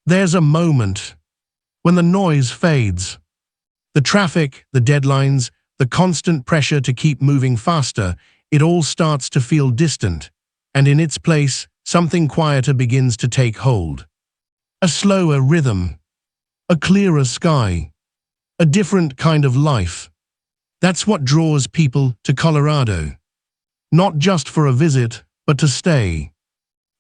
There's a moment when the noise fades. The traffic, the deadlines, the constant pressure to keep moving faster, it all starts to feel distant, and in its place, something quieter begins to take hold. A slower rhythm, a clearer sky, a different kind of life. That's what draws people to Colorado. Not just for a visit, but to stay.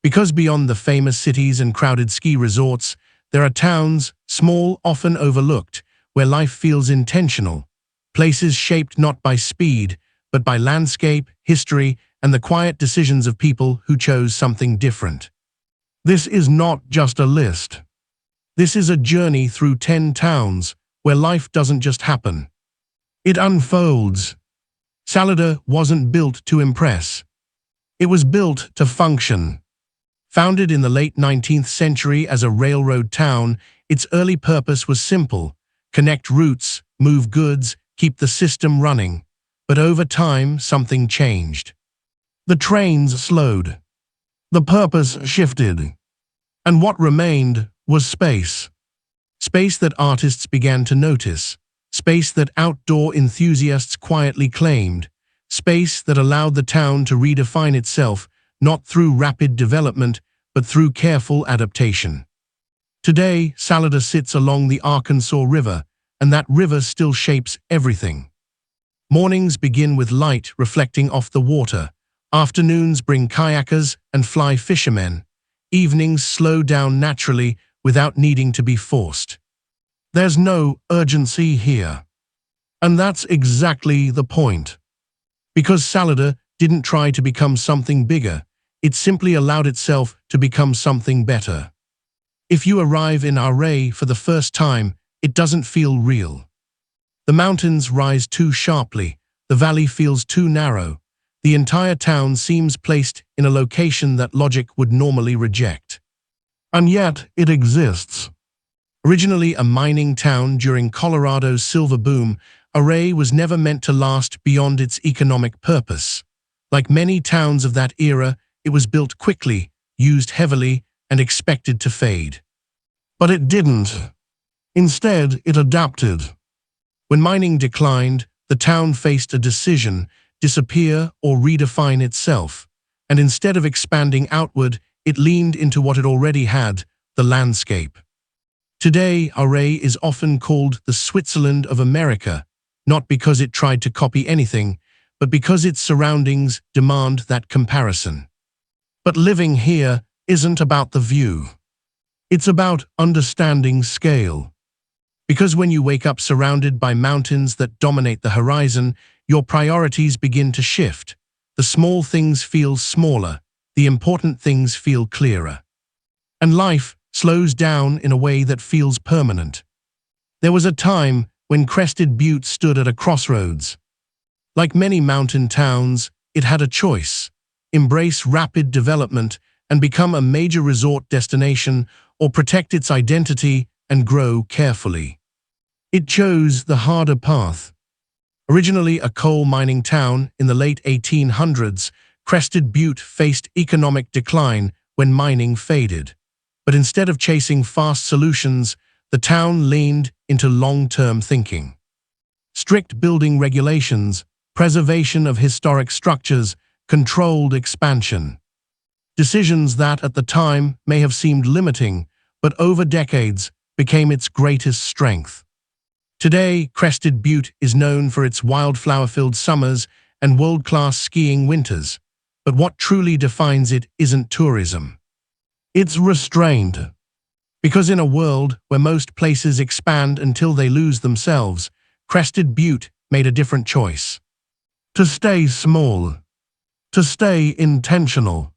Because beyond the famous cities and crowded ski resorts, there are towns, small, often overlooked, where life feels intentional. Places shaped not by speed, but by landscape, history, and the quiet decisions of people who chose something different. This is not just a list. This is a journey through 10 towns where life doesn't just happen. It unfolds. Salida wasn't built to impress. It was built to function. Founded in the late 19th century as a railroad town, its early purpose was simple: connect routes, move goods, keep the system running. But over time, something changed. The trains slowed. The purpose shifted. And what remained was space. Space that artists began to notice. Space that outdoor enthusiasts quietly claimed. Space that allowed the town to redefine itself, not through rapid development, but through careful adaptation. Today, Salida sits along the Arkansas River, and that river still shapes everything. Mornings begin with light reflecting off the water. Afternoons bring kayakers and fly fishermen. Evenings slow down naturally without needing to be forced. There's no urgency here. And that's exactly the point. Because Salida didn't try to become something bigger, it simply allowed itself to become something better. If you arrive in Ouray for the first time, it doesn't feel real. The mountains rise too sharply, the valley feels too narrow. The entire town seems placed in a location that logic would normally reject. And yet, it exists. Originally a mining town during Colorado's silver boom, Ouray was never meant to last beyond its economic purpose. Like many towns of that era, it was built quickly, used heavily, and expected to fade. But it didn't. Instead, it adapted. When mining declined, the town faced a decision: disappear or redefine itself. And instead of expanding outward, it leaned into what it already had: the landscape. Today, Ouray is often called the Switzerland of America, not because it tried to copy anything, but because its surroundings demand that comparison. But living here isn't about the view. It's about understanding scale. Because when you wake up surrounded by mountains that dominate the horizon, your priorities begin to shift. The small things feel smaller, the important things feel clearer. And life slows down in a way that feels permanent. There was a time when Crested Butte stood at a crossroads. Like many mountain towns, it had a choice: embrace rapid development and become a major resort destination, or protect its identity and grow carefully. It chose the harder path. Originally a coal mining town in the late 1800s, Crested Butte faced economic decline when mining faded. But instead of chasing fast solutions, the town leaned into long-term thinking. Strict building regulations, preservation of historic structures, controlled expansion. Decisions that at the time may have seemed limiting, but over decades became its greatest strength. Today, Crested Butte is known for its wildflower-filled summers and world-class skiing winters. But what truly defines it isn't tourism. It's restraint. Because in a world where most places expand until they lose themselves, Crested Butte made a different choice. To stay small. To stay intentional.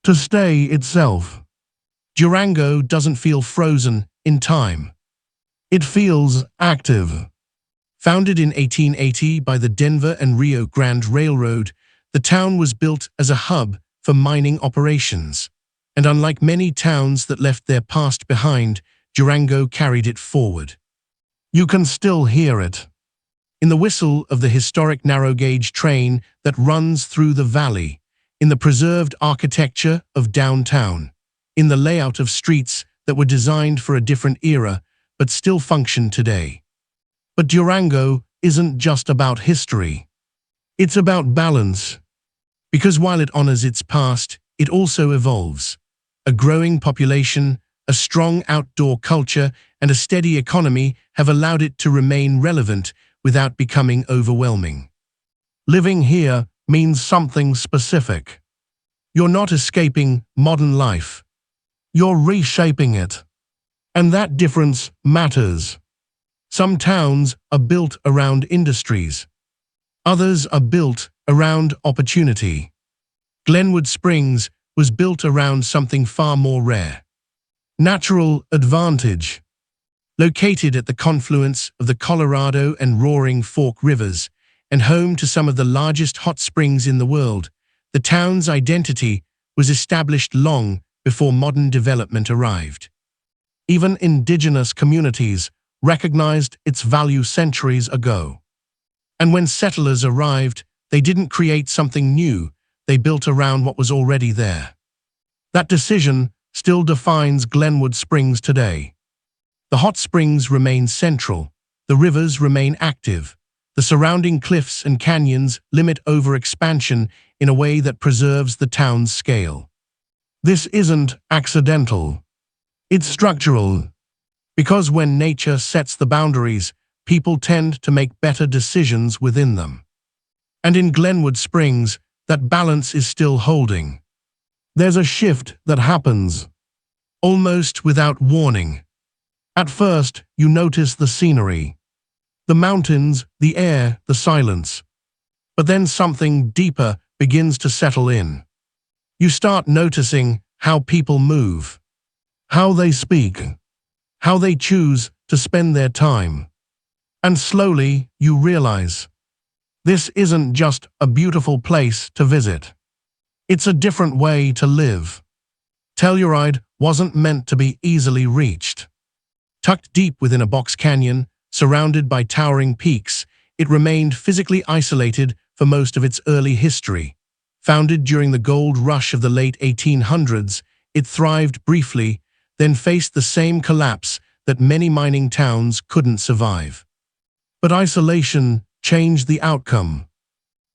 To stay itself. Durango doesn't feel frozen in time. It feels active. Founded in 1880 by the Denver and Rio Grande Railroad, the town was built as a hub for mining operations. And unlike many towns that left their past behind, Durango carried it forward. You can still hear it. In the whistle of the historic narrow-gauge train that runs through the valley, in the preserved architecture of downtown, in the layout of streets that were designed for a different era but still function today. But Durango isn't just about history. It's about balance. Because while it honors its past, it also evolves. A growing population, a strong outdoor culture, and a steady economy have allowed it to remain relevant without becoming overwhelming. Living here means something specific. You're not escaping modern life. You're reshaping it. And that difference matters. Some towns are built around industries. Others are built around opportunity. Glenwood Springs was built around something far more rare. Natural advantage. Located at the confluence of the Colorado and Roaring Fork rivers, and home to some of the largest hot springs in the world, the town's identity was established long before modern development arrived. Even indigenous communities recognized its value centuries ago. And when settlers arrived, they didn't create something new, they built around what was already there. That decision still defines Glenwood Springs today. The hot springs remain central, the rivers remain active, the surrounding cliffs and canyons limit overexpansion in a way that preserves the town's scale. This isn't accidental. It's structural. Because when nature sets the boundaries, people tend to make better decisions within them. And in Glenwood Springs, that balance is still holding. There's a shift that happens, almost without warning. At first, you notice the scenery, the mountains, the air, the silence. But then something deeper begins to settle in. You start noticing how people move, how they speak, how they choose to spend their time. And slowly, you realize, this isn't just a beautiful place to visit. It's a different way to live. Telluride wasn't meant to be easily reached. Tucked deep within a box canyon, surrounded by towering peaks, it remained physically isolated for most of its early history. Founded during the gold rush of the late 1800s, it thrived briefly, then faced the same collapse that many mining towns couldn't survive. But isolation changed the outcome.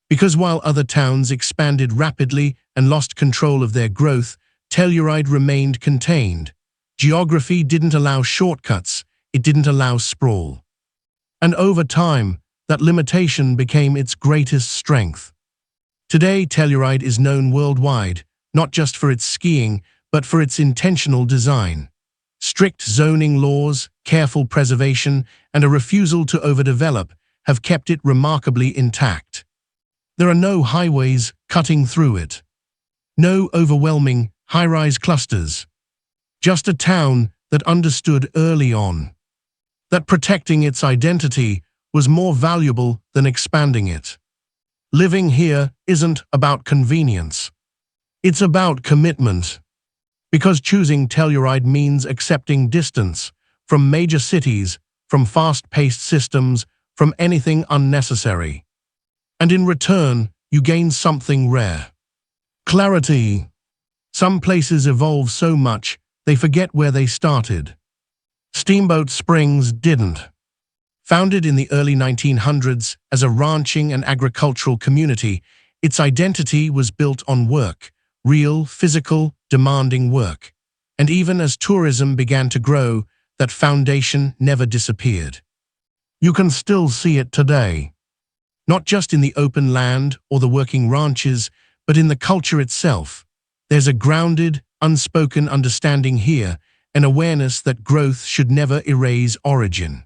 Because while other towns expanded rapidly and lost control of their growth, Telluride remained contained. Geography didn't allow shortcuts, it didn't allow sprawl. And over time, that limitation became its greatest strength. Today, Telluride is known worldwide, not just for its skiing, but for its intentional design. Strict zoning laws, careful preservation, and a refusal to overdevelop have kept it remarkably intact. There are no highways cutting through it. No overwhelming high-rise clusters. Just a town that understood early on that protecting its identity was more valuable than expanding it. Living here isn't about convenience. It's about commitment. Because choosing Telluride means accepting distance from major cities, from fast-paced systems, from anything unnecessary. And in return, you gain something rare. Clarity. Some places evolve so much, they forget where they started. Steamboat Springs didn't. Founded in the early 1900s as a ranching and agricultural community, its identity was built on work, real, physical, demanding work. And even as tourism began to grow, that foundation never disappeared. You can still see it today. Not just in the open land or the working ranches, but in the culture itself. There's a grounded, unspoken understanding here, an awareness that growth should never erase origin.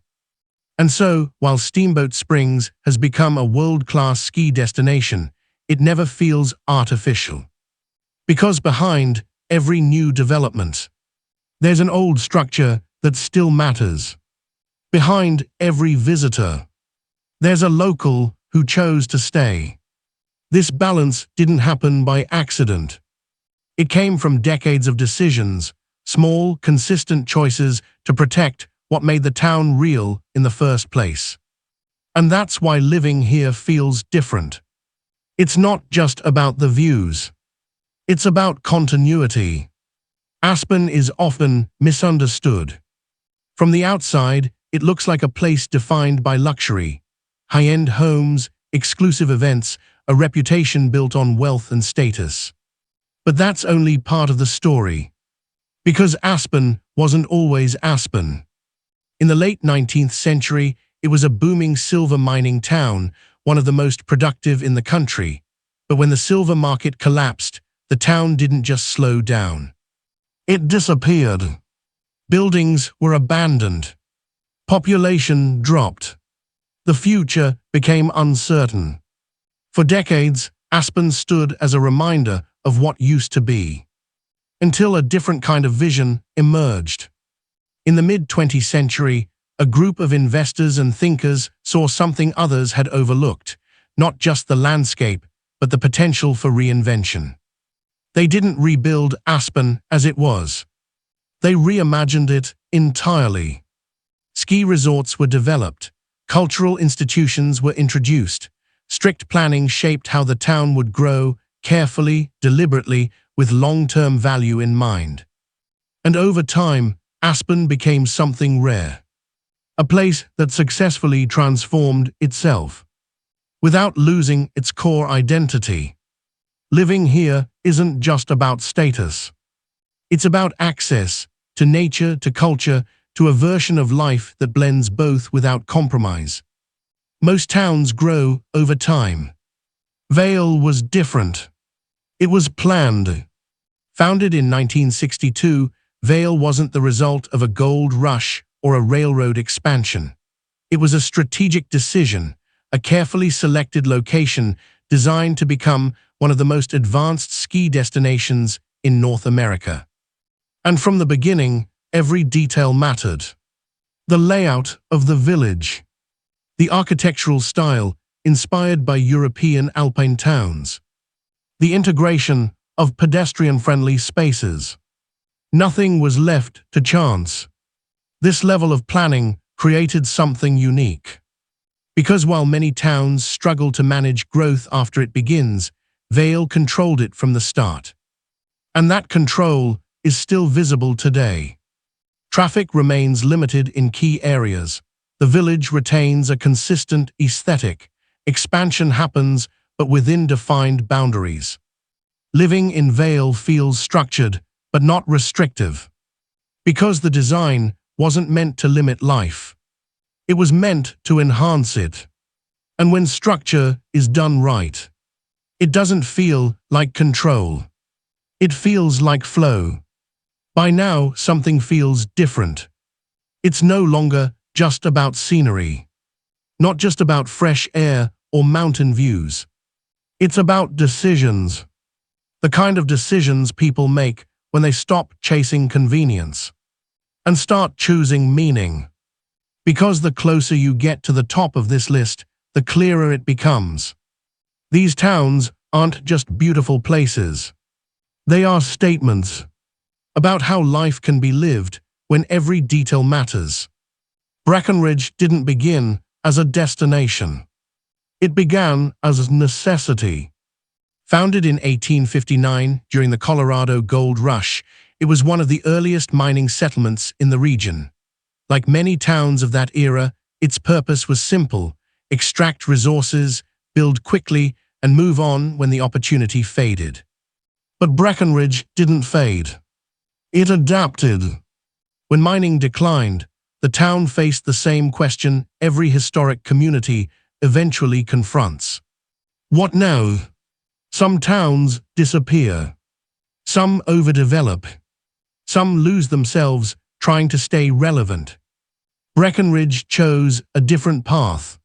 And so, while Steamboat Springs has become a world-class ski destination, it never feels artificial. Because behind every new development, there's an old structure that still matters. Behind every visitor, there's a local who chose to stay. This balance didn't happen by accident. It came from decades of decisions, small, consistent choices to protect what made the town real in the first place. And that's why living here feels different. It's not just about the views. It's about continuity. Aspen is often misunderstood. From the outside, it looks like a place defined by luxury, high-end homes, exclusive events, a reputation built on wealth and status. But that's only part of the story. Because Aspen wasn't always Aspen. In the late 19th century, it was a booming silver mining town, one of the most productive in the country. But when the silver market collapsed, the town didn't just slow down. It disappeared. Buildings were abandoned. Population dropped. The future became uncertain. For decades, Aspen stood as a reminder of what used to be, until a different kind of vision emerged. In the mid-20th century, a group of investors and thinkers saw something others had overlooked, not just the landscape, but the potential for reinvention. They didn't rebuild Aspen as it was. They reimagined it entirely. Ski resorts were developed, cultural institutions were introduced, strict planning shaped how the town would grow, carefully, deliberately, with long-term value in mind. And over time, Aspen became something rare. A place that successfully transformed itself, without losing its core identity. Living here isn't just about status. It's about access to nature, to culture, to a version of life that blends both without compromise. Most towns grow over time. Vail was different. It was planned. Founded in 1962, Vail wasn't the result of a gold rush or a railroad expansion. It was a strategic decision, a carefully selected location designed to become one of the most advanced ski destinations in North America. And from the beginning, every detail mattered. The layout of the village. The architectural style inspired by European alpine towns. The integration of pedestrian-friendly spaces. Nothing was left to chance. This level of planning created something unique. Because while many towns struggle to manage growth after it begins, Vail controlled it from the start. And that control is still visible today. Traffic remains limited in key areas. The village retains a consistent aesthetic. Expansion happens, but within defined boundaries. Living in Vail feels structured, but not restrictive. Because the design wasn't meant to limit life. It was meant to enhance it. And when structure is done right, it doesn't feel like control. It feels like flow. By now, something feels different. It's no longer just about scenery. Not just about fresh air or mountain views. It's about decisions. The kind of decisions people make when they stop chasing convenience and start choosing meaning. Because the closer you get to the top of this list, the clearer it becomes. These towns aren't just beautiful places. They are statements about how life can be lived when every detail matters. Breckenridge didn't begin as a destination. It began as a necessity. Founded in 1859 during the Colorado Gold Rush, it was one of the earliest mining settlements in the region. Like many towns of that era, its purpose was simple: extract resources, build quickly, and move on when the opportunity faded. But Breckenridge didn't fade. It adapted. When mining declined, the town faced the same question every historic community eventually confronts. What now? Some towns disappear. Some overdevelop. Some lose themselves trying to stay relevant. Breckenridge chose a different path.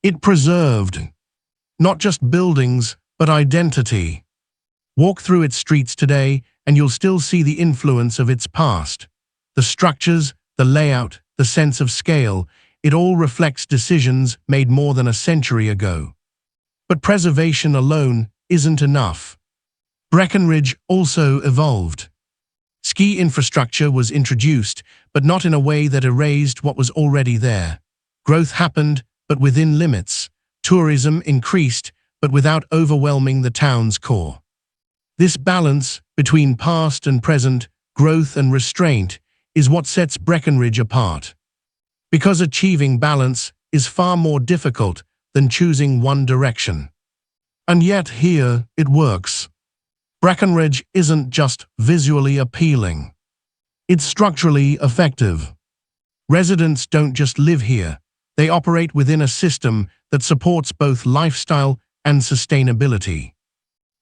It preserved not just buildings, but identity. Walk through its streets today, and you'll still see the influence of its past. The structures, the layout, the sense of scale, it all reflects decisions made more than a century ago. But preservation alone isn't enough. Breckenridge also evolved. Ski infrastructure was introduced, but not in a way that erased what was already there. Growth happened, but within limits. Tourism increased, but without overwhelming the town's core. This balance between past and present growth and restraint is what sets Breckenridge apart. Because achieving balance is far more difficult than choosing one direction. And yet here it works. Breckenridge isn't just visually appealing. It's structurally effective. Residents don't just live here, they operate within a system that supports both lifestyle and sustainability.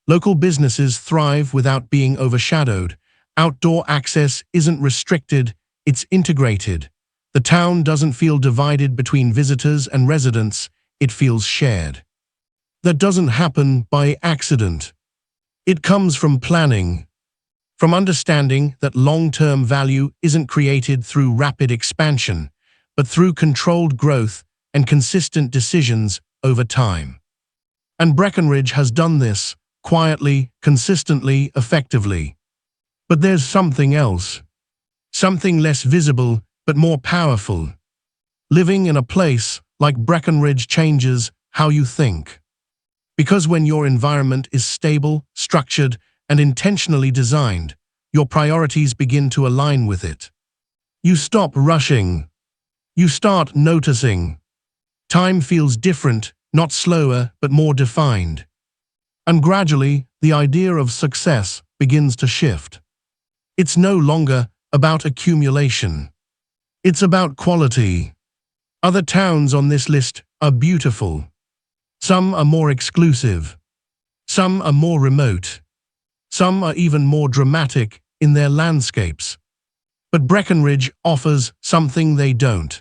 Local businesses thrive without being overshadowed. Outdoor access isn't restricted, it's integrated. The town doesn't feel divided between visitors and residents, it feels shared. That doesn't happen by accident. It comes from planning, from understanding that long-term value isn't created through rapid expansion, but through controlled growth and consistent decisions over time. And Breckenridge has done this quietly, consistently, effectively. But there's something else. Something less visible, but more powerful. Living in a place like Breckenridge changes how you think. Because when your environment is stable, structured, and intentionally designed, your priorities begin to align with it. You stop rushing. You start noticing. Time feels different, not slower, but more defined. And gradually, the idea of success begins to shift. It's no longer about accumulation. It's about quality. Other towns on this list are beautiful. Some are more exclusive. Some are more remote. Some are even more dramatic in their landscapes. But Breckenridge offers something they don't.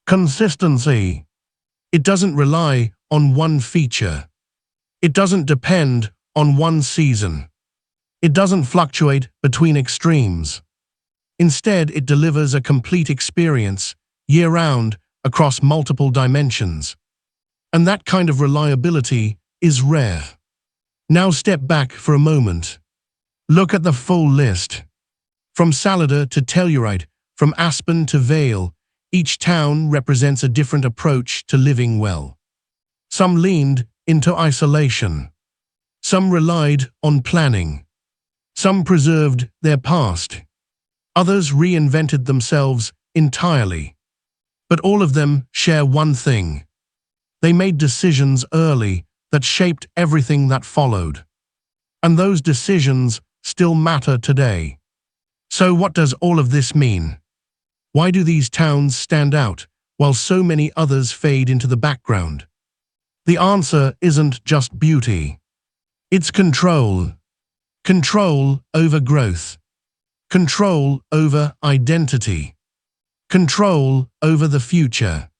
Consistency. It doesn't rely on one feature. It doesn't depend on one season. It doesn't fluctuate between extremes. Instead, it delivers a complete experience, year-round, across multiple dimensions. And that kind of reliability is rare. Now step back for a moment. Look at the full list. From Salida to Telluride, from Aspen to Vail, each town represents a different approach to living well. Some leaned into isolation. Some relied on planning. Some preserved their past. Others reinvented themselves entirely. But all of them share one thing. They made decisions early that shaped everything that followed. And those decisions still matter today. So what does all of this mean? Why do these towns stand out while so many others fade into the background? The answer isn't just beauty. It's control. Control over growth. Control over identity. Control over the future.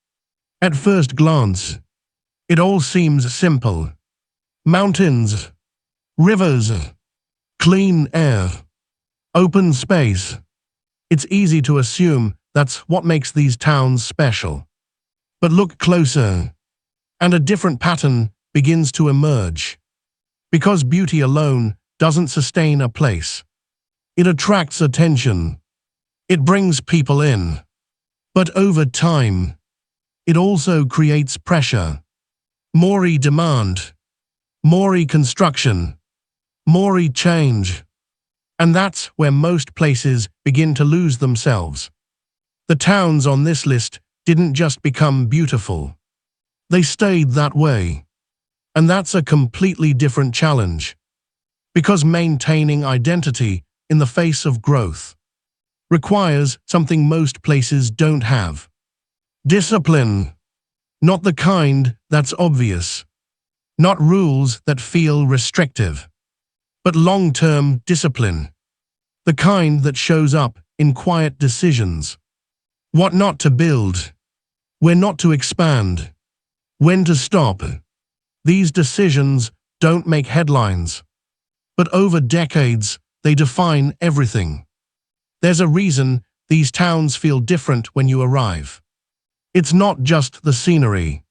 At first glance, it all seems simple. Mountains, rivers, clean air, open space. It's easy to assume that's what makes these towns special. But look closer, and a different pattern begins to emerge. Because beauty alone doesn't sustain a place. It attracts attention. It brings people in. But over time, it also creates pressure. More demand, more construction, more change. And that's where most places begin to lose themselves. The towns on this list didn't just become beautiful. They stayed that way. And that's a completely different challenge. Because maintaining identity in the face of growth requires something most places don't have. Discipline. Not the kind that's obvious. Not rules that feel restrictive. But long-term discipline. The kind that shows up in quiet decisions. What not to build. Where not to expand. When to stop. These decisions don't make headlines. But over decades, they define everything. There's a reason these towns feel different when you arrive. It's not just the scenery.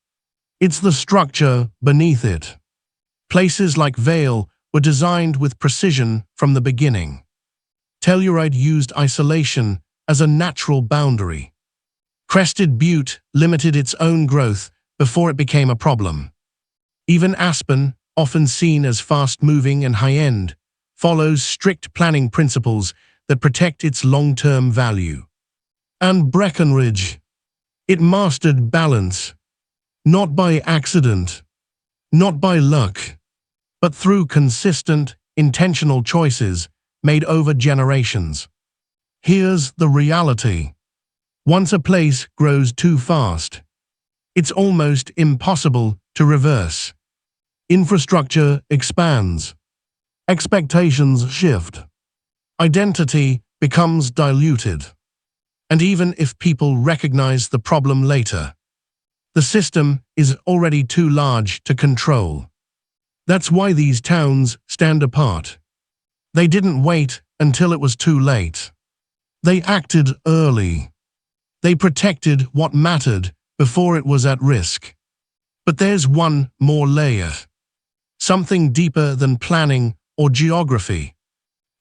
It's the structure beneath it. Places like Vail were designed with precision from the beginning. Telluride used isolation as a natural boundary. Crested Butte limited its own growth before it became a problem. Even Aspen, often seen as fast-moving and high-end, follows strict planning principles that protect its long-term value. And Breckenridge, it mastered balance, not by accident, not by luck, but through consistent, intentional choices made over generations. Here's the reality. Once a place grows too fast, it's almost impossible to reverse. Infrastructure expands. Expectations shift. Identity becomes diluted. And even if people recognize the problem later, the system is already too large to control. That's why these towns stand apart. They didn't wait until it was too late. They acted early. They protected what mattered before it was at risk. But there's one more layer. Something deeper than planning or geography.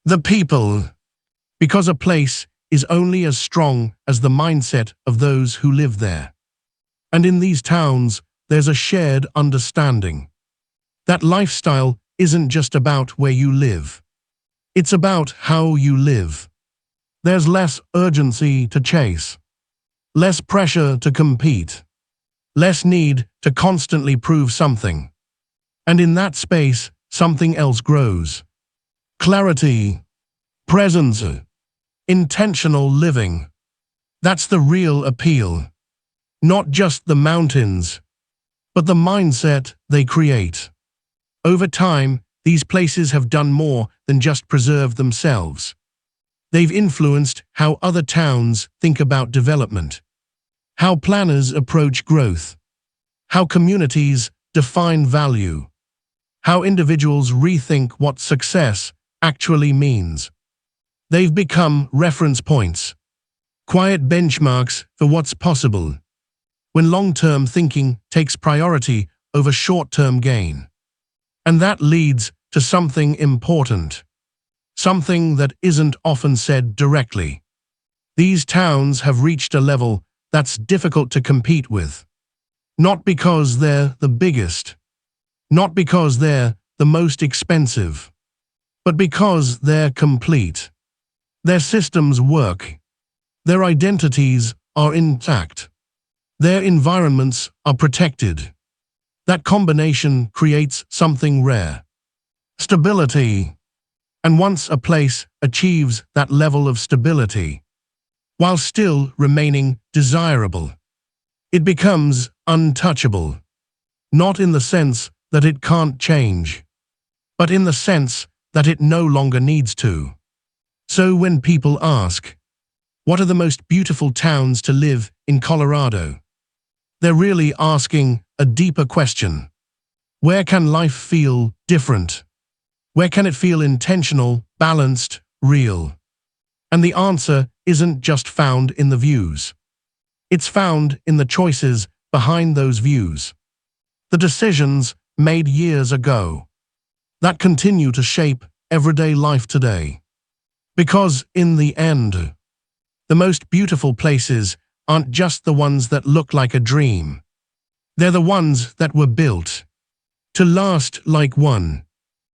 The people. Because a place is only as strong as the mindset of those who live there. And in these towns, there's a shared understanding. That lifestyle isn't just about where you live. It's about how you live. There's less urgency to chase, less pressure to compete, less need to constantly prove something. And in that space, something else grows. Clarity, presence, intentional living. That's the real appeal. Not just the mountains, but the mindset they create. Over time, these places have done more than just preserve themselves. They've influenced how other towns think about development, how planners approach growth, how communities define value, how individuals rethink what success actually means. They've become reference points, quiet benchmarks for what's possible, when long-term thinking takes priority over short-term gain. And that leads to something important, something that isn't often said directly. These towns have reached a level that's difficult to compete with. Not because they're the biggest, not because they're the most expensive, but because they're complete. Their systems work. Their identities are intact. Their environments are protected. That combination creates something rare. Stability. And once a place achieves that level of stability, while still remaining desirable, it becomes untouchable. Not in the sense that it can't change, but in the sense that it no longer needs to. So when people ask, what are the most beautiful towns to live in Colorado? They're really asking a deeper question. Where can life feel different? Where can it feel intentional, balanced, real? And the answer isn't just found in the views. It's found in the choices behind those views. The decisions made years ago that continue to shape everyday life today. Because in the end, the most beautiful places aren't just the ones that look like a dream. They're the ones that were built to last like one.